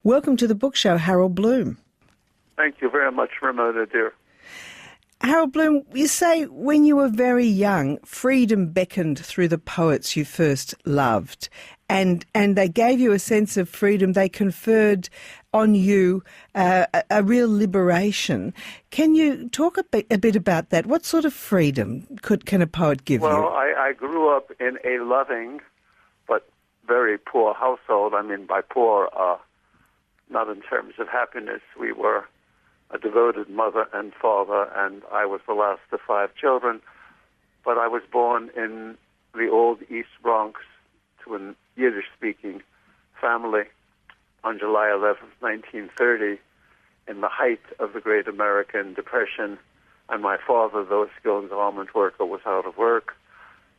Welcome to the book show, Harold Bloom. Thank you very much, Ramona, dear. Harold Bloom, you say when you were very young, freedom beckoned through the poets you first loved, and they gave you a sense of freedom. They conferred on you a real liberation. Can you talk a bit about that? What sort of freedom can a poet give you? Well, I grew up in a loving but very poor household. I mean, by poor, not in terms of happiness. We were a devoted mother and father, and I was the last of 5 children. But I was born in the old East Bronx to a Yiddish-speaking family on July 11th, 1930, in the height of the Great American Depression. And my father, though a skilled garment worker, was out of work.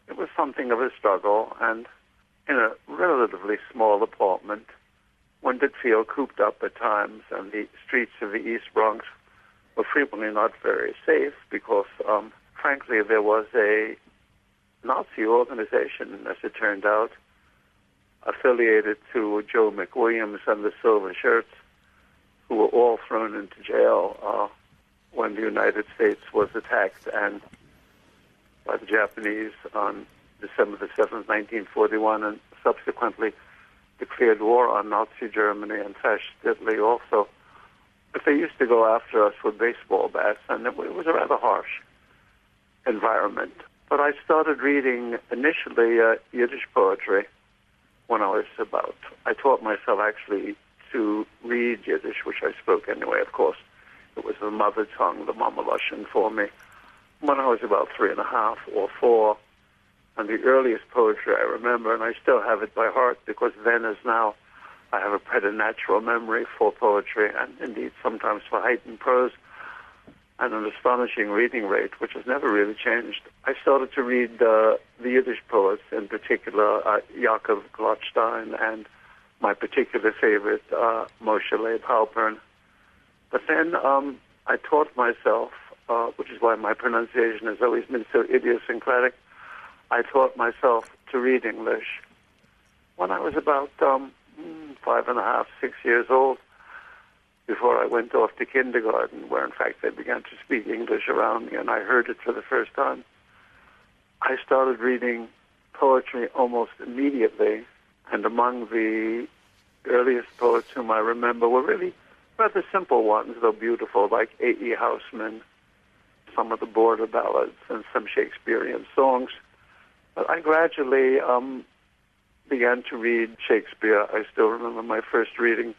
It was something of a struggle, and in a relatively small apartment, one did feel cooped up at times, and the streets of the East Bronx were frequently not very safe because, frankly, there was a Nazi organization, as it turned out, affiliated to Joe McWilliams and the Silver Shirts, who were all thrown into jail when the United States was attacked and by the Japanese on December the 7th, 1941, and subsequently declared war on Nazi Germany and fascist Italy also. But they used to go after us with baseball bats, and it was a rather harsh environment. But I started reading initially Yiddish poetry when I taught myself actually to read Yiddish, which I spoke anyway, of course. It was the mother tongue, the Mama Lushan for me, when I was about 3.5 or 4. And the earliest poetry I remember, and I still have it by heart because then as now I have a preternatural memory for poetry and indeed sometimes for heightened prose and an astonishing reading rate, which has never really changed. I started to read the Yiddish poets, in particular Gertrude Stein and my particular favorite, Moyshe-Leyb Halpern. But then I taught myself, which is why my pronunciation has always been so idiosyncratic, I taught myself to read English when I was about 5.5, 6 years old, before I went off to kindergarten, where in fact they began to speak English around me and I heard it for the first time. I started reading poetry almost immediately, and among the earliest poets whom I remember were really rather simple ones, though beautiful, like A.E. Housman, some of the border ballads, and some Shakespearean songs. But I gradually began to read Shakespeare. I still remember my first reading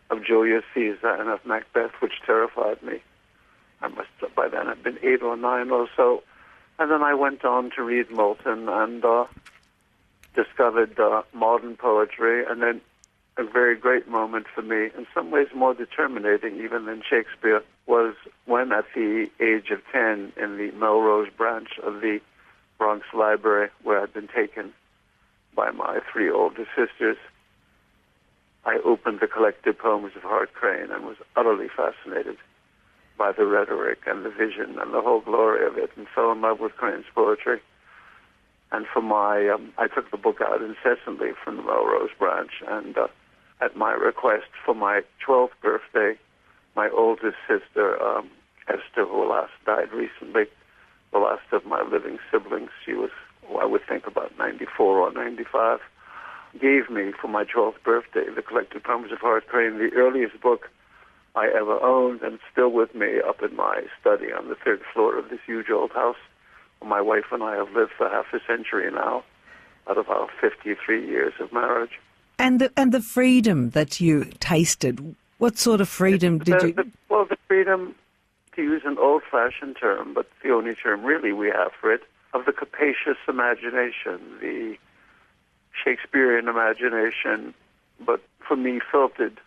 of Julius Caesar and of Macbeth, which terrified me. I must by then have been 8 or 9 or so. And then I went on to read Milton and discovered modern poetry. And then a very great moment for me, in some ways more determinating even than Shakespeare, was when at the age of 10 in the Melrose branch of the Bronx Library, where I'd been taken by my 3 older sisters, I opened the collected poems of Hart Crane and was utterly fascinated by the rhetoric and the vision and the whole glory of it, and fell in love with Crane's poetry. And for my, I took the book out incessantly from the Melrose branch, and at my request for my 12th birthday, my oldest sister, Esther, who died recently, the last of my living siblings, she was, I would think, about 94 or 95, gave me for my 12th birthday the collected poems of Hart Crane, the earliest book I ever owned, and still with me up in my study on the 3rd floor of this huge old house where my wife and I have lived for half a century now, out of our 53 years of marriage. And the freedom that you tasted, what sort of freedom did you... Well, the freedom, to use an old-fashioned term, but the only term really we have for it, of the capacious imagination, the Shakespearean imagination, but for me filtered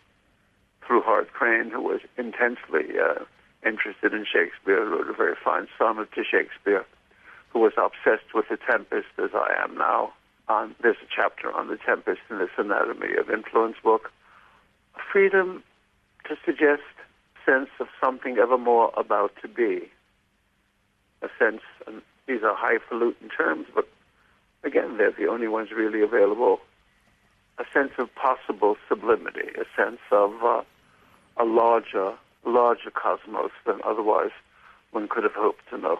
through Hart Crane, who was intensely interested in Shakespeare, wrote a very fine sonnet to Shakespeare, who was obsessed with The Tempest, as I am now. There's a chapter on The Tempest in this Anatomy of Influence book. Freedom to suggest sense of something evermore about to be. A sense, and these are highfalutin terms, but again, they're the only ones really available a sense of possible sublimity, a sense of a larger cosmos than otherwise one could have hoped to know.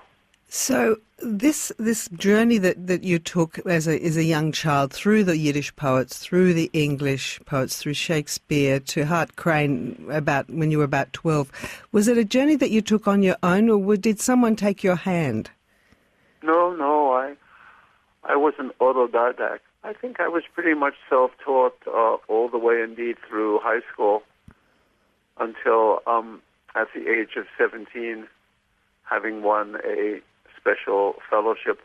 So this journey that you took as a young child through the Yiddish poets, through the English poets, through Shakespeare to Hart Crane about when you were about 12, was it a journey that you took on your own, or did someone take your hand? No, I was an autodidact. I think I was pretty much self-taught all the way, indeed, through high school until at the age of 17, having won a special fellowship,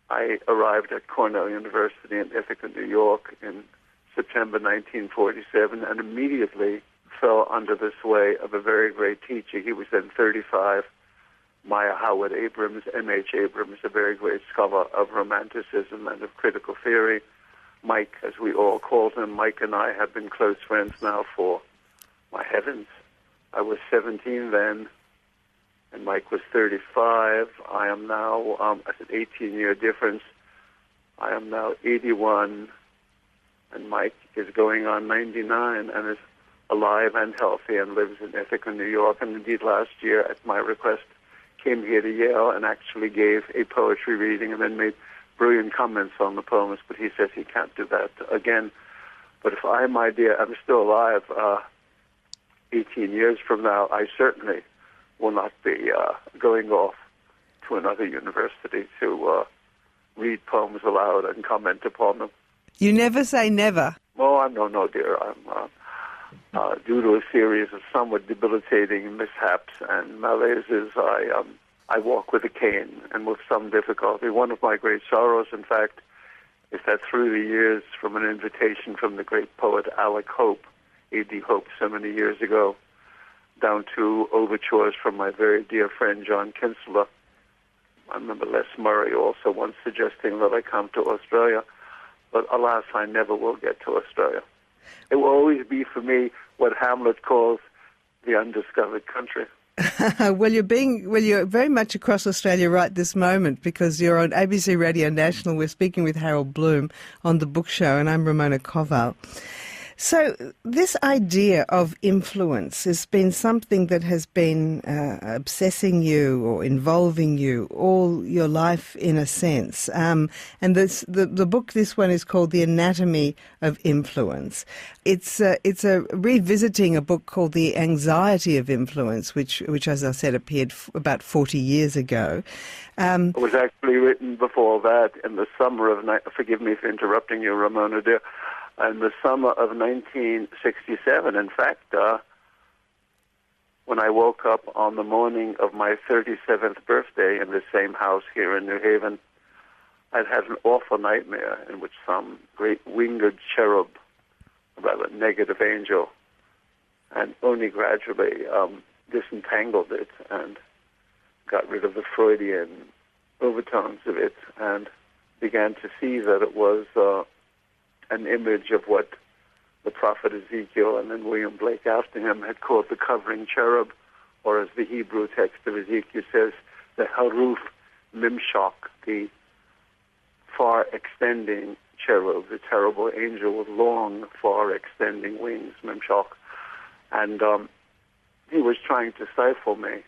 I arrived at Cornell University in Ithaca, New York in September 1947 and immediately fell under the sway of a very great teacher. He was then 35, Meyer Howard Abrams, M.H. Abrams, a very great scholar of Romanticism and of critical theory. Mike, as we all called him, Mike and I have been close friends now for, my heavens, I was 17 then, and Mike was 35. I am now, that's an 18-year difference. I am now 81, and Mike is going on 99 and is alive and healthy and lives in Ithaca, New York. And indeed last year, at my request, came here to Yale and actually gave a poetry reading and then made brilliant comments on the poems, but he says he can't do that again. But if I, my dear, I'm still alive 18 years from now, I certainly will not be going off to another university to read poems aloud and comment upon them. You never say never. Oh, no, dear. I'm due to a series of somewhat debilitating mishaps and malaises, I walk with a cane and with some difficulty. One of my great sorrows, in fact, is that through the years, from an invitation from the great poet Alec Hope, A.D. Hope, so many years ago, down to overtures from my very dear friend John Kinsella. I remember Les Murray also once suggesting that I come to Australia, but alas, I never will get to Australia. It will always be for me what Hamlet calls the undiscovered country. Well, you're very much across Australia right this moment because you're on ABC Radio National. We're speaking with Harold Bloom on The Book Show, and I'm Ramona Koval. So this idea of influence has been something that has been obsessing you or involving you all your life, in a sense. And the book, this one, is called The Anatomy of Influence. It's a revisiting a book called The Anxiety of Influence, which as I said, appeared about 40 years ago. It was actually written before that in the summer of, forgive me for interrupting you, Ramona, dear, in the summer of 1967. In fact, when I woke up on the morning of my 37th birthday in the same house here in New Haven, I'd had an awful nightmare in which some great winged cherub, a rather negative angel, and only gradually disentangled it and got rid of the Freudian overtones of it and began to see that it was an image of what the prophet Ezekiel and then William Blake after him had called the covering cherub, or as the Hebrew text of Ezekiel says, the Haruf Mimshak, the far-extending cherub, the terrible angel with long, far-extending wings, Mimshak. And he was trying to stifle me.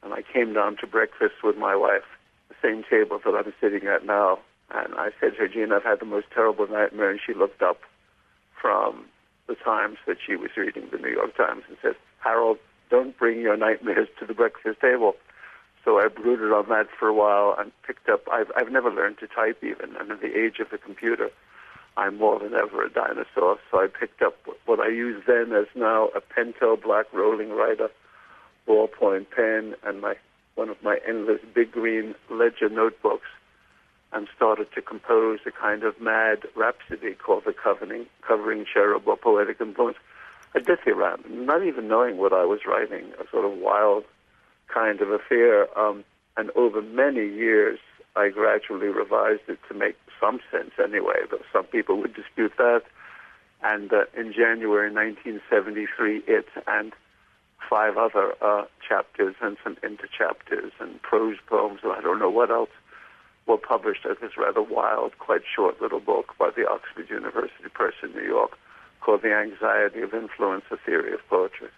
And I came down to breakfast with my wife, the same table that I'm sitting at now. And I said to her, Jean, I've had the most terrible nightmare. And she looked up from the Times that she was reading, the New York Times, and said, Harold, don't bring your nightmares to the breakfast table. So I brooded on that for a while and picked up, I've never learned to type even, and in the age of the computer, I'm more than ever a dinosaur. So I picked up what I use then as now a Pentel black rolling writer, ballpoint pen, and one of my endless big green ledger notebooks, and started to compose a kind of mad rhapsody called the Covering Cherub, or Poetic Influence, a dithyramb, not even knowing what I was writing, a sort of wild kind of affair. And over many years, I gradually revised it to make some sense anyway, though some people would dispute that. And in January 1973, it and 5 other chapters and some interchapters and prose poems, and I don't know what else, were published as this rather wild, quite short little book by the Oxford University Press in New York called The Anxiety of Influence, A Theory of Poetry.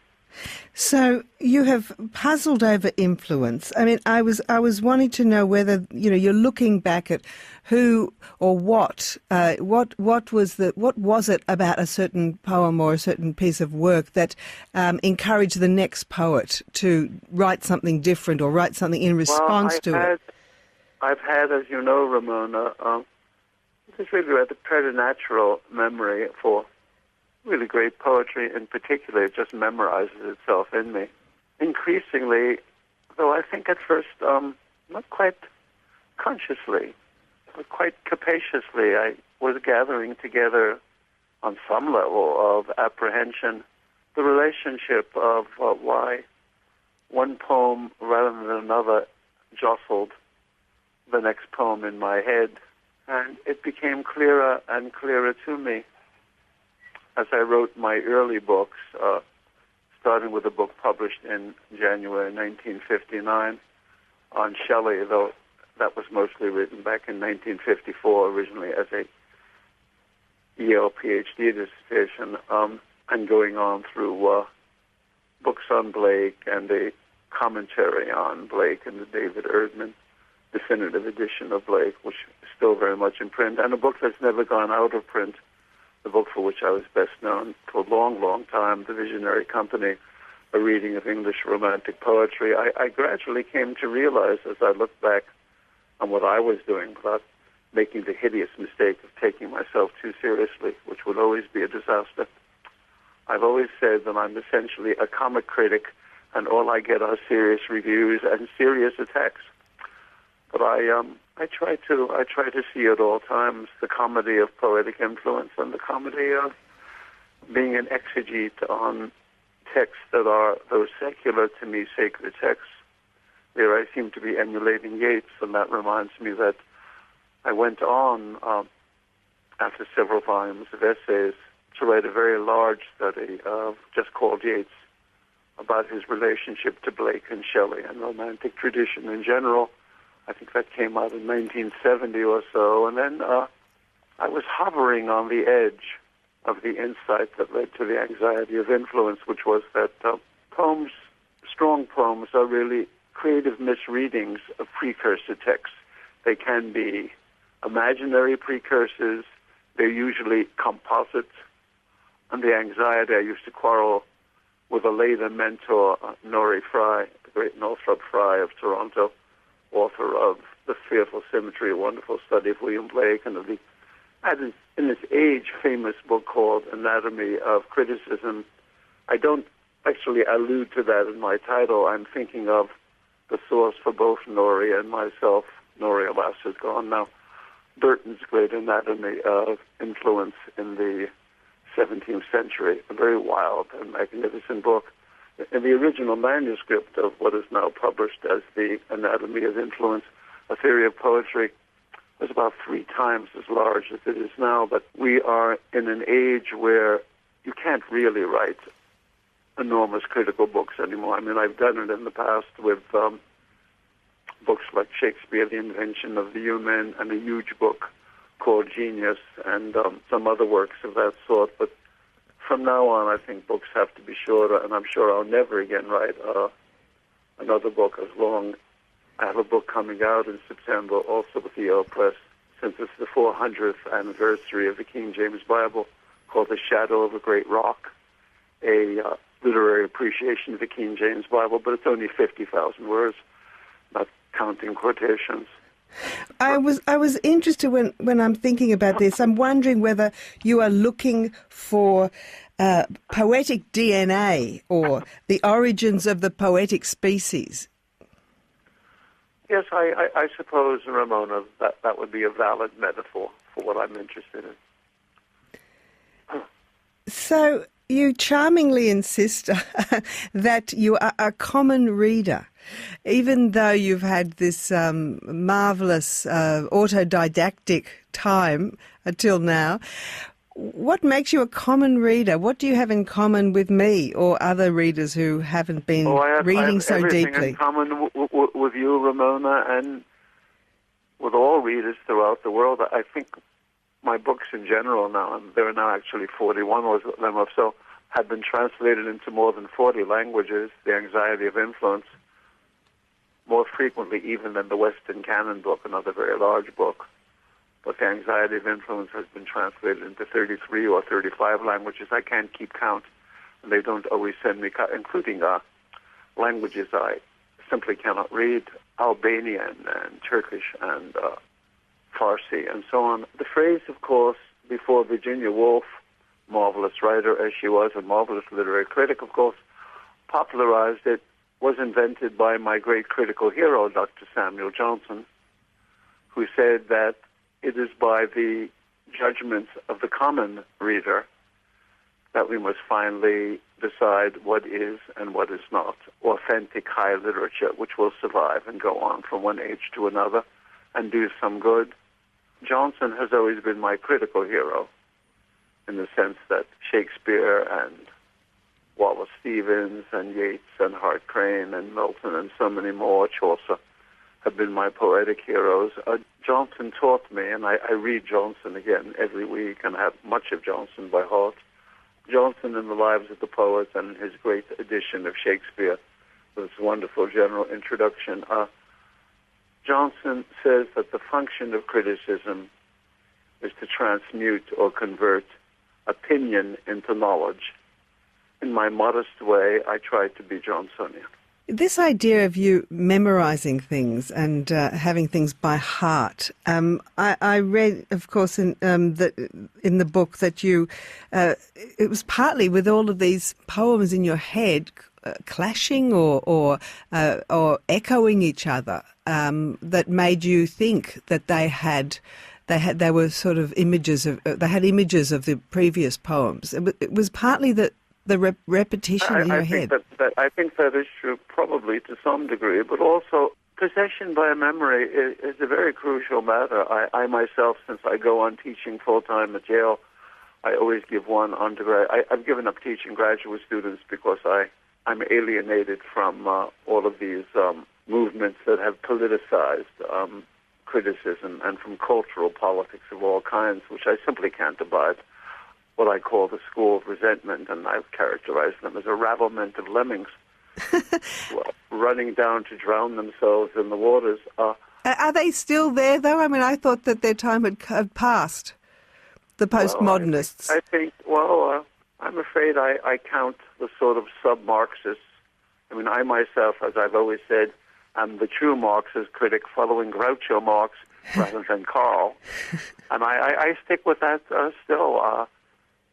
So you have puzzled over influence. I mean, I was wanting to know whether, you're looking back at who or what was it about a certain poem or a certain piece of work that encouraged the next poet to write something different or write something in response to it? I've had, as you know, Ramona, this really rather preternatural memory for really great poetry in particular. It just memorizes itself in me. Increasingly, though I think at first not quite consciously, but quite capaciously, I was gathering together on some level of apprehension the relationship of why one poem rather than another jostled the next poem in my head. And it became clearer and clearer to me as I wrote my early books, starting with a book published in January 1959 on Shelley, though that was mostly written back in 1954, originally as a Yale PhD dissertation, and going on through books on Blake and a commentary on Blake and the David Erdman definitive edition of Blake, which is still very much in print, and a book that's never gone out of print, the book for which I was best known for a long, long time, The Visionary Company, a reading of English romantic poetry. I gradually came to realize as I looked back on what I was doing without making the hideous mistake of taking myself too seriously, which would always be a disaster. I've always said that I'm essentially a comic critic, and all I get are serious reviews and serious attacks. But I try to see at all times the comedy of poetic influence and the comedy of being an exegete on texts that are, though secular to me, sacred texts. There I seem to be emulating Yeats, and that reminds me that I went on, after several volumes of essays, to write a very large study of just called Yeats, about his relationship to Blake and Shelley and romantic tradition in general. I think that came out in 1970 or so, and then I was hovering on the edge of the insight that led to the anxiety of influence, which was that poems, strong poems, are really creative misreadings of precursor texts. They can be imaginary precursors, they're usually composite, and the anxiety, I used to quarrel with a later mentor, Northrop Frye, the great Northrop Frye of Toronto, author of The Fearful Symmetry, a wonderful study of William Blake, and of the, in his age, famous book called Anatomy of Criticism. I don't actually allude to that in my title. I'm thinking of the source for both Norrie and myself. Norrie, alas, is gone now. Burton's great Anatomy of Influence in the 17th century, a very wild and magnificent book. In the original manuscript of what is now published as The Anatomy of Influence, A Theory of Poetry, was about 3 times as large as it is now. But we are in an age where you can't really write enormous critical books anymore. I mean, I've done it in the past with books like Shakespeare, The Invention of the Human, and a huge book called Genius, and some other works of that sort. But from now on, I think books have to be shorter, and I'm sure I'll never again write another book as long. I have a book coming out in September, also with the Yale Press, since it's the 400th anniversary of the King James Bible, called The Shadow of a Great Rock, a literary appreciation of the King James Bible, but it's only 50,000 words, not counting quotations. I was interested when I'm thinking about this. I'm wondering whether you are looking for poetic DNA or the origins of the poetic species. Yes, I suppose, Ramona, that would be a valid metaphor for what I'm interested in. So you charmingly insist that you are a common reader, even though you've had this marvellous autodidactic time until now. What makes you a common reader? What do you have in common with me or other readers who haven't been reading so deeply? I have everything in common with you, Ramona, and with all readers throughout the world. I think my books in general now, and there are now actually 41 of them or so, have been translated into more than 40 languages. The Anxiety of Influence, more frequently even than the Western Canon book, another very large book. But The Anxiety of Influence has been translated into 33 or 35 languages. I can't keep count, and they don't always send me, including languages I simply cannot read, Albanian and Turkish and Farsi and so on. The phrase, of course, before Virginia Woolf, marvelous writer as she was, a marvelous literary critic, of course, popularized it, was invented by my great critical hero, Dr. Samuel Johnson, who said that it is by the judgments of the common reader that we must finally decide what is and what is not authentic high literature, which will survive and go on from one age to another and do some good. Johnson has always been my critical hero in the sense that Shakespeare and Wallace Stevens and Yeats and Hart Crane and Milton and so many more, Chaucer, have been my poetic heroes. Johnson taught me, and I read Johnson again every week and have much of Johnson by heart. Johnson in the Lives of the Poets and his great edition of Shakespeare with its wonderful general introduction. Johnson says that the function of criticism is to transmute or convert opinion into knowledge. In my modest way, I try to be Johnsonian. This idea of you memorizing things and having things by heart, I read, of course, in the book that you, it was partly with all of these poems in your head clashing or echoing each other that made you think that they were sort of images of the previous poems. It was partly that the repetition in your head. I think that is true, probably to some degree, but also possession by memory is a very crucial matter. I myself, since I go on teaching full-time at Yale, I always give one undergrad. I've given up teaching graduate students because I'm alienated from all of these movements that have politicized criticism and from cultural politics of all kinds, which I simply can't abide. What I call the school of resentment, and I've characterized them as a ravelment of lemmings running down to drown themselves in the waters. Are they still there, though? I mean, I thought that their time had passed, the postmodernists. I'm afraid I count the sort of sub-Marxists. I mean, I myself, as I've always said, am the true Marxist critic following Groucho Marx rather than Karl. And I stick with that still.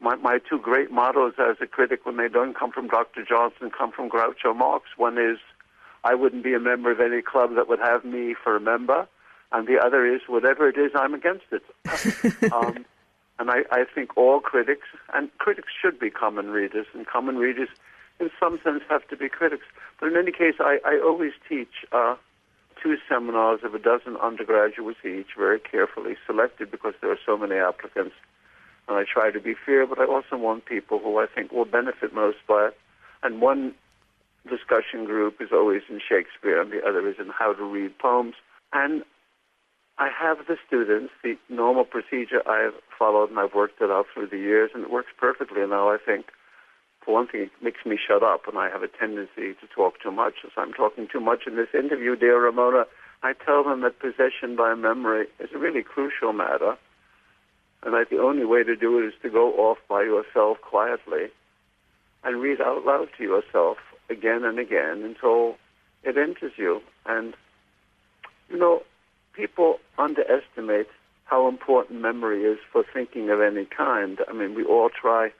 My two great mottos as a critic when they don't come from Dr. Johnson come from Groucho Marx. One is, I wouldn't be a member of any club that would have me for a member. And the other is, whatever it is, I'm against it. And I think all critics, and critics should be common readers, and common readers in some sense have to be critics. But in any case, I always teach 2 seminars of a dozen undergraduates each, very carefully selected because there are so many applicants. And I try to be fair, but I also want people who I think will benefit most by it. And one discussion group is always in Shakespeare, and the other is in how to read poems. And I have the students, the normal procedure I've followed, and I've worked it out through the years, and it works perfectly now, I think. For one thing, it makes me shut up, and I have a tendency to talk too much. As I'm talking too much in this interview, dear Ramona, I tell them that possession by memory is a really crucial matter, and that the only way to do it is to go off by yourself quietly and read out loud to yourself again and again until it enters you. And, people underestimate how important memory is for thinking of any kind. I mean, we all try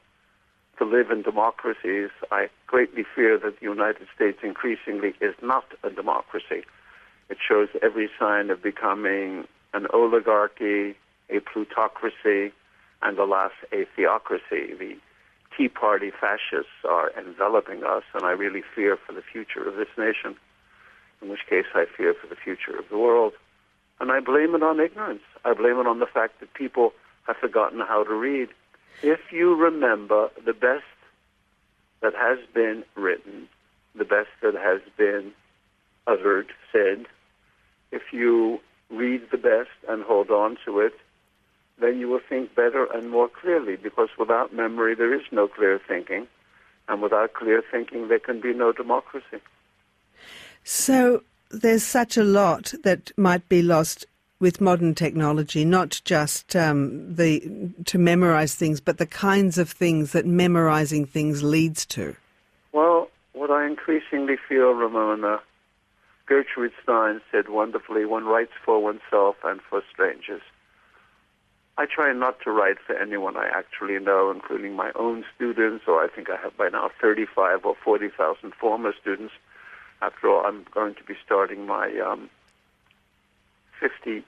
to live in democracies. I greatly fear that the United States increasingly is not a democracy. It shows every sign of becoming an oligarchy, a plutocracy, and alas, a theocracy. The Tea Party fascists are enveloping us, and I really fear for the future of this nation, in which case I fear for the future of the world. And I blame it on ignorance. I blame it on the fact that people have forgotten how to read. If you remember the best that has been written, the best that has been uttered, said, if you read the best and hold on to it, then you will think better and more clearly, because without memory there is no clear thinking, and without clear thinking there can be no democracy. So there's such a lot that might be lost with modern technology, not just to memorize things, but the kinds of things that memorizing things leads to. Well, what I increasingly feel, Ramona, Gertrude Stein said wonderfully, one writes for oneself and for strangers. I try not to write for anyone I actually know, including my own students, or I think I have by now 35 or 40,000 former students. After all, I'm going to be starting my 56th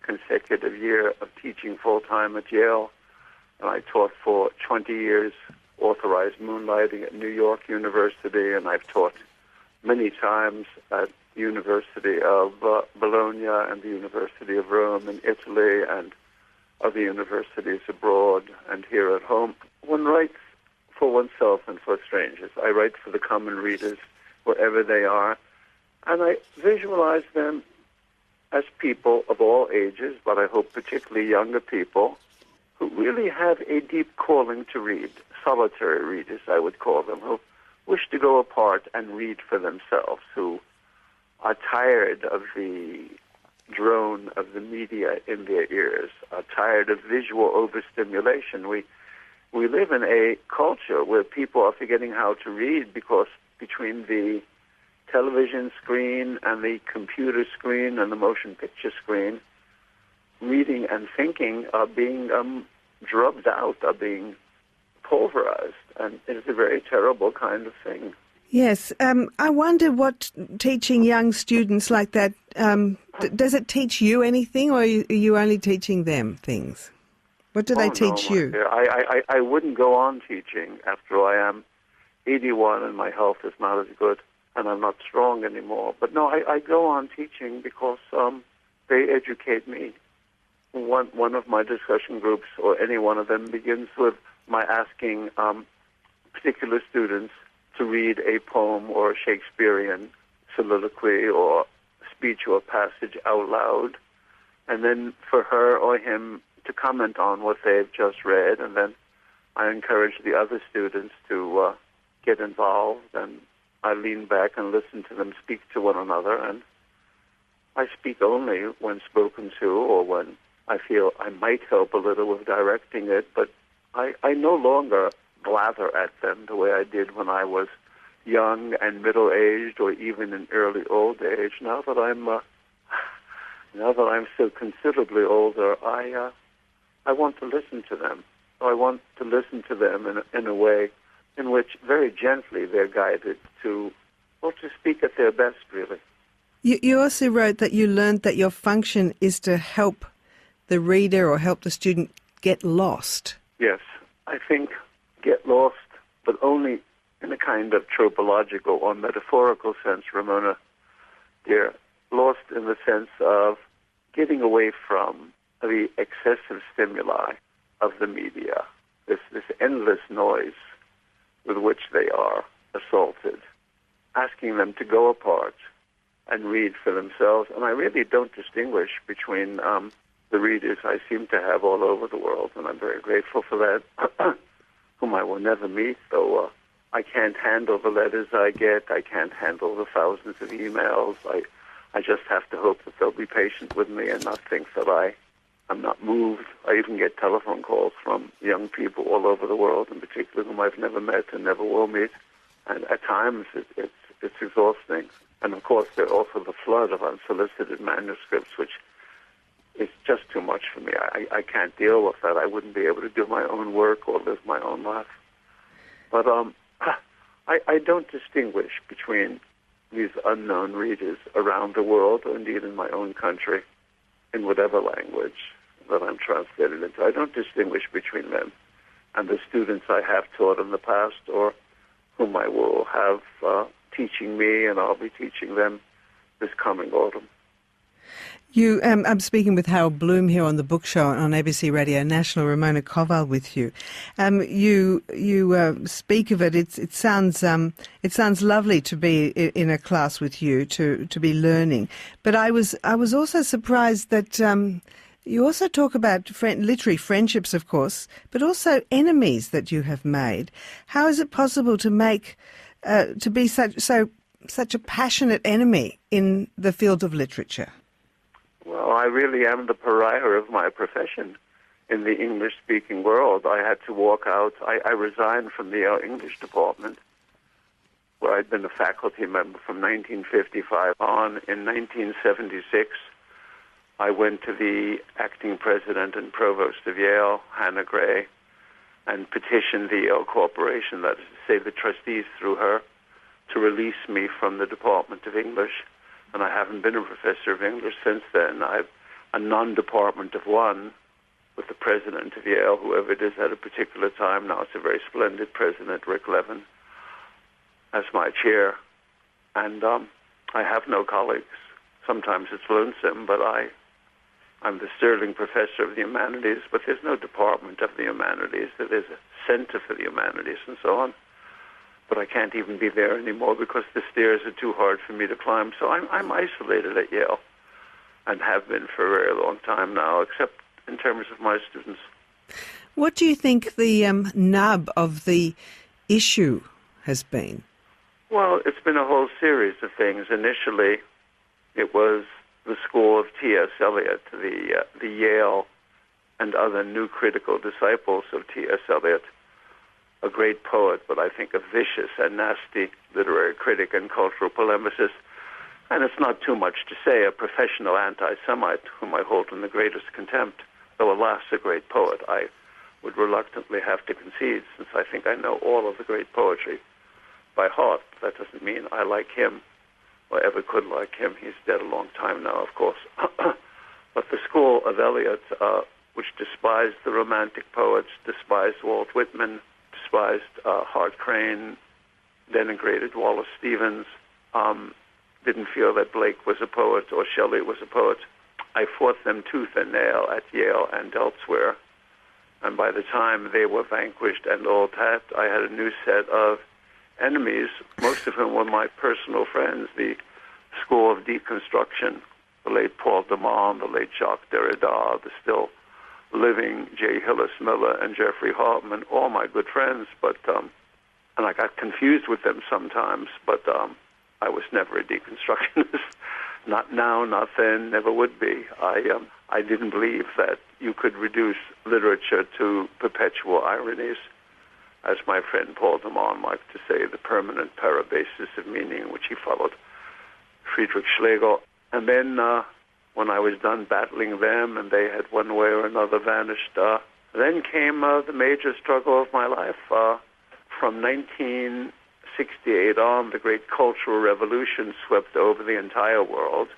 consecutive year of teaching full-time at Yale, and I taught for 20 years authorized moonlighting at New York University, and I've taught many times at the University of Bologna and the University of Rome in Italy and other universities abroad and here at home. One writes for oneself and for strangers. I write for the common readers wherever they are, and I visualize them as people of all ages, but I hope particularly younger people, who really have a deep calling to read, solitary readers I would call them, who wish to go apart and read for themselves, who are tired of the drone of the media in their ears, are tired of visual overstimulation. We live in a culture where people are forgetting how to read because between the television screen and the computer screen and the motion picture screen, reading and thinking are being drubbed out, are being pulverized, and it is a very terrible kind of thing. Yes, I wonder what teaching young students like that, does it teach you anything, or are you only teaching them things? What do they teach you? Dear. I wouldn't go on teaching. After all, I am 81 and my health is not as good and I'm not strong anymore. But no, I go on teaching because they educate me. One of my discussion groups, or any one of them, begins with my asking particular students to read a poem or a Shakespearean soliloquy or speech or passage out loud, and then for her or him to comment on what they've just read, and then I encourage the other students to get involved, and I lean back and listen to them speak to one another, and I speak only when spoken to or when I feel I might help a little with directing it, but I no longer blather at them the way I did when I was young and middle-aged, or even in early old age. Now that I'm so considerably older, I want to listen to them. I want to listen to them in a way in which very gently they're guided to speak at their best, really. You also wrote that you learned that your function is to help the reader or help the student get lost. Yes, I think get lost, but only in a kind of tropological or metaphorical sense, Ramona, dear. Lost in the sense of getting away from the excessive stimuli of the media, this endless noise with which they are assaulted, asking them to go apart and read for themselves. And I really don't distinguish between the readers I seem to have all over the world, and I'm very grateful for that, whom I will never meet, though I can't handle the letters I get. I can't handle the thousands of emails. I just have to hope that they'll be patient with me and not think that I'm not moved. I even get telephone calls from young people all over the world, in particular whom I've never met and never will meet. And at times it's exhausting. And of course there's also the flood of unsolicited manuscripts, which is just too much for me. I can't deal with that. I wouldn't be able to do my own work or live my own life. But I don't distinguish between these unknown readers around the world, or indeed in my own country, in whatever language that I'm translated into. I don't distinguish between them and the students I have taught in the past, or whom I will have teaching me, and I'll be teaching them this coming autumn. I'm speaking with Harold Bloom here on the Book Show on ABC Radio National. Ramona Koval with you. You speak of it. It sounds lovely to be in a class with you to be learning. But I was also surprised that you also talk about literary friendships, of course, but also enemies that you have made. How is it possible to make to be such a passionate enemy in the field of literature? Well, I really am the pariah of my profession in the English-speaking world. I had to walk out. I resigned from the Yale English department, where I'd been a faculty member from 1955 on. In 1976, I went to the acting president and provost of Yale, Hanna Gray, and petitioned the Yale Corporation, that is to say the trustees through her, to release me from the Department of English. And I haven't been a professor of English since then. I've a non-department of one with the president of Yale, whoever it is at a particular time. Now it's a very splendid president, Rick Levin, as my chair. And I have no colleagues. Sometimes it's lonesome, but I'm the sterling professor of the humanities, but there's no department of the humanities. There's a center for the humanities and so on. But I can't even be there anymore because the stairs are too hard for me to climb. So I'm isolated at Yale and have been for a very long time now, except in terms of my students. What do you think the nub of the issue has been? Well, it's been a whole series of things. Initially, it was the school of T.S. Eliot, the Yale and other new critical disciples of T.S. Eliot, a great poet, but I think a vicious and nasty literary critic and cultural polemicist. And it's not too much to say, a professional anti-Semite whom I hold in the greatest contempt, though alas, a great poet. I would reluctantly have to concede, since I think I know all of the great poetry by heart. That doesn't mean I like him or ever could like him. He's dead a long time now, of course. But the school of Eliot, which despised the Romantic poets, despised Walt Whitman, despised Hart Crane, denigrated Wallace Stevens, didn't feel that Blake was a poet or Shelley was a poet. I fought them tooth and nail at Yale and elsewhere. And by the time they were vanquished and all that, I had a new set of enemies, most of whom were my personal friends, the School of Deconstruction, the late Paul de Man, the late Jacques Derrida, the still living J. Hillis Miller and Geoffrey Hartman, all my good friends, but and I got confused with them sometimes, but I was never a deconstructionist. Not now, not then, never would be. I didn't believe that you could reduce literature to perpetual ironies, as my friend Paul de Man liked to say, the permanent parabasis of meaning, which he followed Friedrich Schlegel. And then when I was done battling them and they had one way or another vanished, then came the major struggle of my life. From 1968 on, the great cultural revolution swept over the entire world,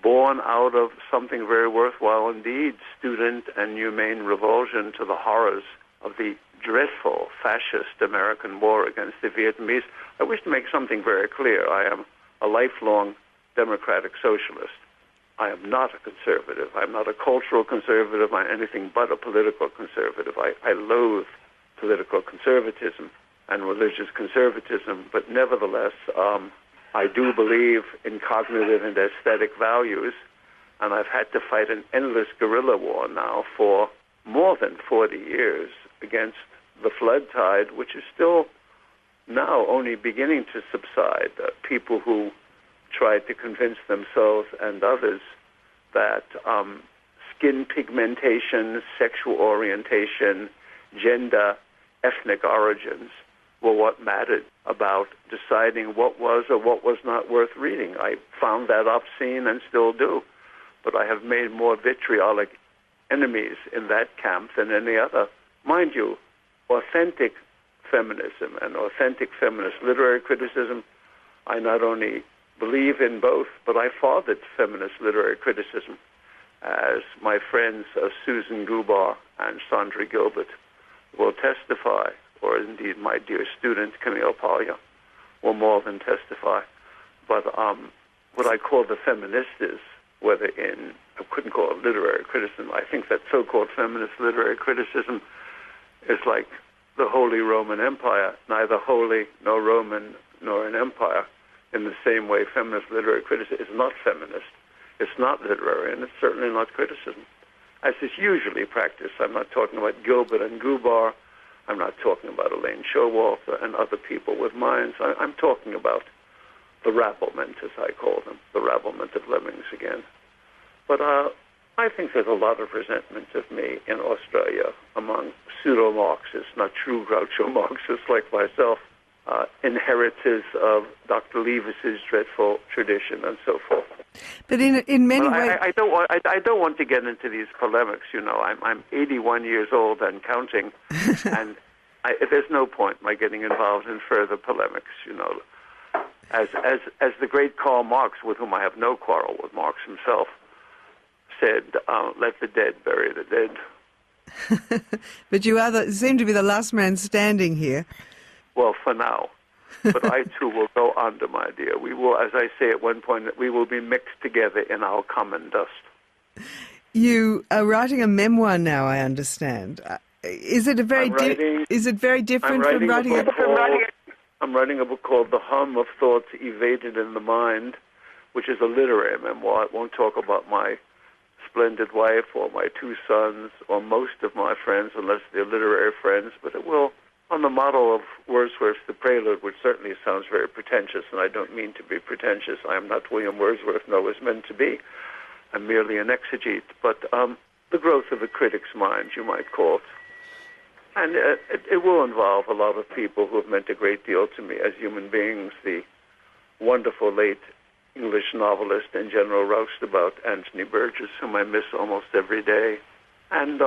born out of something very worthwhile indeed, student and humane revulsion to the horrors of the dreadful fascist American war against the Vietnamese. I wish to make something very clear. I am a lifelong democratic socialist. I am not a conservative. I'm not a cultural conservative. I'm anything but a political conservative. I loathe political conservatism and religious conservatism, but nevertheless, I do believe in cognitive and aesthetic values, and I've had to fight an endless guerrilla war now for more than 40 years against the flood tide, which is still now only beginning to subside. People who tried to convince themselves and others that skin pigmentation, sexual orientation, gender, ethnic origins were what mattered about deciding what was or what was not worth reading. I found that obscene and still do. But I have made more vitriolic enemies in that camp than any other. Mind you, authentic feminism and authentic feminist literary criticism, I not only believe in both, but I fathered feminist literary criticism, as my friends Susan Gubar and Sandra Gilbert will testify, or indeed my dear student Camille Paglia will more than testify. But what I call the feminists, whether in I couldn't call it literary criticism. I think that so-called feminist literary criticism is like the Holy Roman Empire, neither holy nor Roman nor an empire. In the same way, feminist literary criticism is not feminist. It's not literary, and it's certainly not criticism, as is usually practiced. I'm not talking about Gilbert and Gubar. I'm not talking about Elaine Showalter and other people with minds. I'm talking about the rabblement, as I call them, the rabblement of lemmings again. But I think there's a lot of resentment of me in Australia among pseudo-Marxists, not true Groucho Marxists like myself, inheritors of Dr. Leavis's dreadful tradition and so forth. But in many ways, I don't want to get into these polemics. You know, I'm 81 years old and counting, and there's no point in my getting involved in further polemics. You know, as the great Karl Marx, with whom I have no quarrel with Marx himself, said, "Let the dead bury the dead." But you seem to be the last man standing here. Well, for now. But I, too, will go under, my dear. We will, as I say at one point, we will be mixed together in our common dust. You are writing a memoir now, I understand. Is it very different from writing I'm writing a book called The Hum of Thoughts Evaded in the Mind, which is a literary memoir. It won't talk about my splendid wife or my two sons or most of my friends, unless they're literary friends, but it will, on the model of Wordsworth's The Prelude, which certainly sounds very pretentious, and I don't mean to be pretentious. I am not William Wordsworth, nor was meant to be. I'm merely an exegete. But the growth of the critic's mind, you might call it. And it will involve a lot of people who have meant a great deal to me as human beings. The wonderful late English novelist and general roustabout Anthony Burgess, whom I miss almost every day, and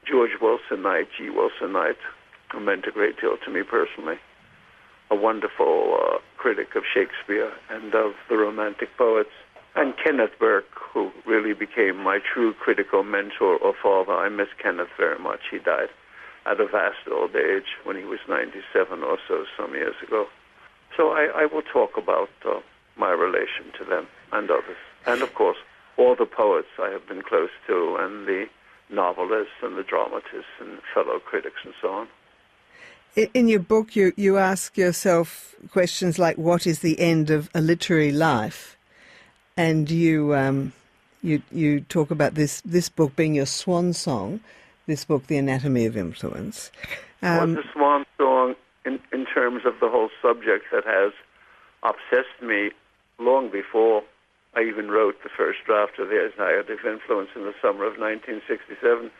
George Wilson Knight, G. Wilson Knight, who meant a great deal to me personally, a wonderful critic of Shakespeare and of the Romantic poets, and Kenneth Burke, who really became my true critical mentor or father. I miss Kenneth very much. He died at a vast old age when he was 97 or so some years ago. So I will talk about my relation to them and others. And, of course, all the poets I have been close to, and the novelists and the dramatists and fellow critics and so on. In your book, you ask yourself questions like, what is the end of a literary life? And you talk about this book being your swan song, this book, The Anatomy of Influence. It's a swan song in terms of the whole subject that has obsessed me long before I even wrote the first draft of The Anatomy of Influence in the summer of 1967.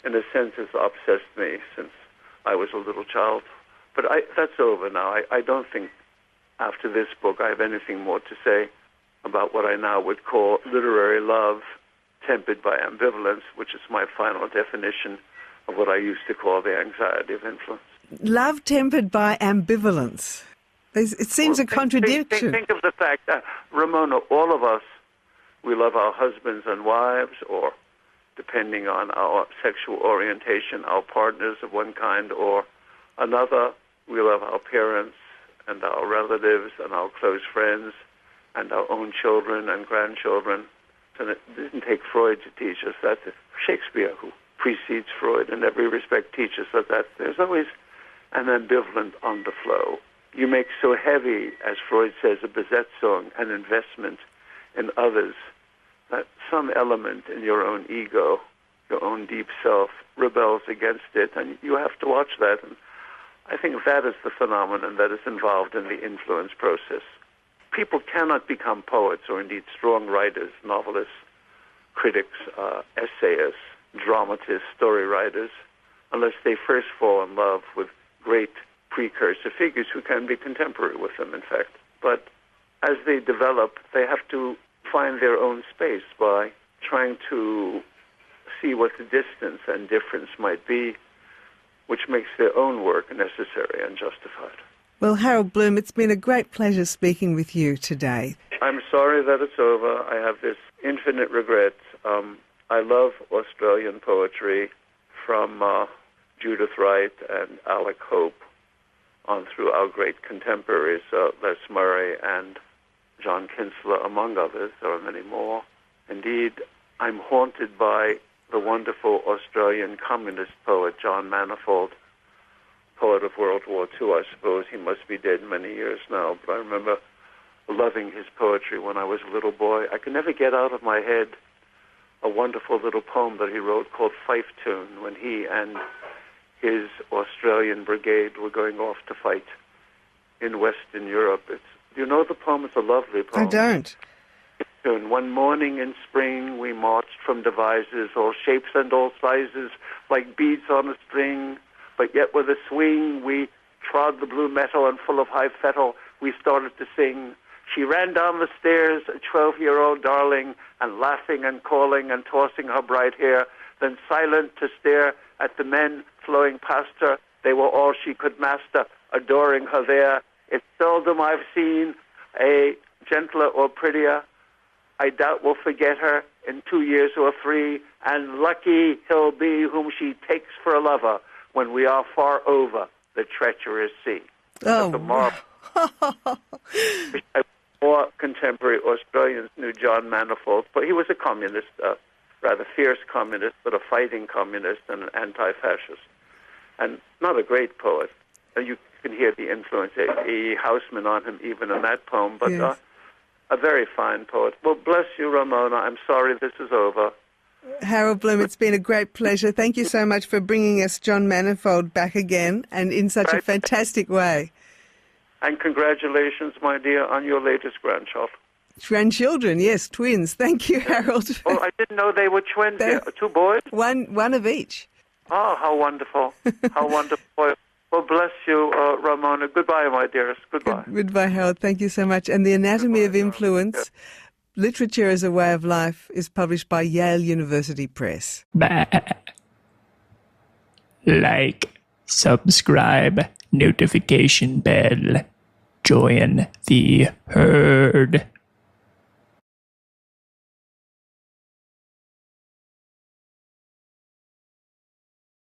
In a sense, it's obsessed me since I was a little child. But that's over now. I don't think after this book I have anything more to say about what I now would call literary love tempered by ambivalence, which is my final definition of what I used to call the anxiety of influence. Love tempered by ambivalence. It seems a contradiction. Think of the fact that, Ramona, all of us, we love our husbands and wives, or depending on our sexual orientation, our partners of one kind or another. We love our parents and our relatives and our close friends and our own children and grandchildren. And it didn't take Freud to teach us that. Shakespeare, who precedes Freud in every respect, teaches us that there's always an ambivalent underflow. You make so heavy, as Freud says, a Besetzung, an investment in others, that some element in your own ego, your own deep self, rebels against it, and you have to watch that. And I think that is the phenomenon that is involved in the influence process. People cannot become poets, or indeed strong writers, novelists, critics, essayists, dramatists, story writers, unless they first fall in love with great precursor figures who can be contemporary with them, in fact. But as they develop, they have to find their own space by trying to see what the distance and difference might be, which makes their own work necessary and justified. Well, Harold Bloom, it's been a great pleasure speaking with you today. I'm sorry that it's over. I have this infinite regret. I love Australian poetry from Judith Wright and Alec Hope on through our great contemporaries, Les Murray and John Kinsella, among others. There are many more. Indeed, I'm haunted by the wonderful Australian communist poet John Manifold, poet of World War II, I suppose. He must be dead many years now, but I remember loving his poetry when I was a little boy. I could never get out of my head a wonderful little poem that he wrote called Fife Tune, when he and his Australian brigade were going off to fight in Western Europe. Do you know the poem? It's a lovely poem. I don't. One morning in spring we marched from devices, all shapes and all sizes, like beads on a string, but yet with a swing we trod the blue metal, and full of high fettle we started to sing. She ran down the stairs, a 12-year-old darling, and laughing and calling and tossing her bright hair, then silent to stare at the men flowing past her. They were all she could master, adoring her there. It's seldom I've seen a gentler or prettier. I doubt we'll forget her in 2 years or 3, and lucky he'll be whom she takes for a lover when we are far over the treacherous sea. Oh, the more contemporary Australians knew John Manifold, but he was a communist, rather fierce communist, but a fighting communist and an anti-fascist. And not a great poet. And you can hear the influence of E. Houseman on him even in that poem, but yes. A very fine poet. Well, bless you, Ramona. I'm sorry this is over. Harold Bloom, it's been a great pleasure. Thank you so much for bringing us John Manifold back again, and in such a fantastic way. And congratulations, my dear, on your latest grandchild. Grandchildren, yes, twins. Thank you, Harold. Oh, I didn't know they were twins. Yeah, 2 boys? One of each. Oh, how wonderful. How wonderful. Well, bless you, Ramona. Goodbye, my dearest. Goodbye. Goodbye, Harold. Thank you so much. And The Anatomy of Influence, Literature as a Way of Life, is published by Yale University Press. Like, subscribe, notification bell, join the herd.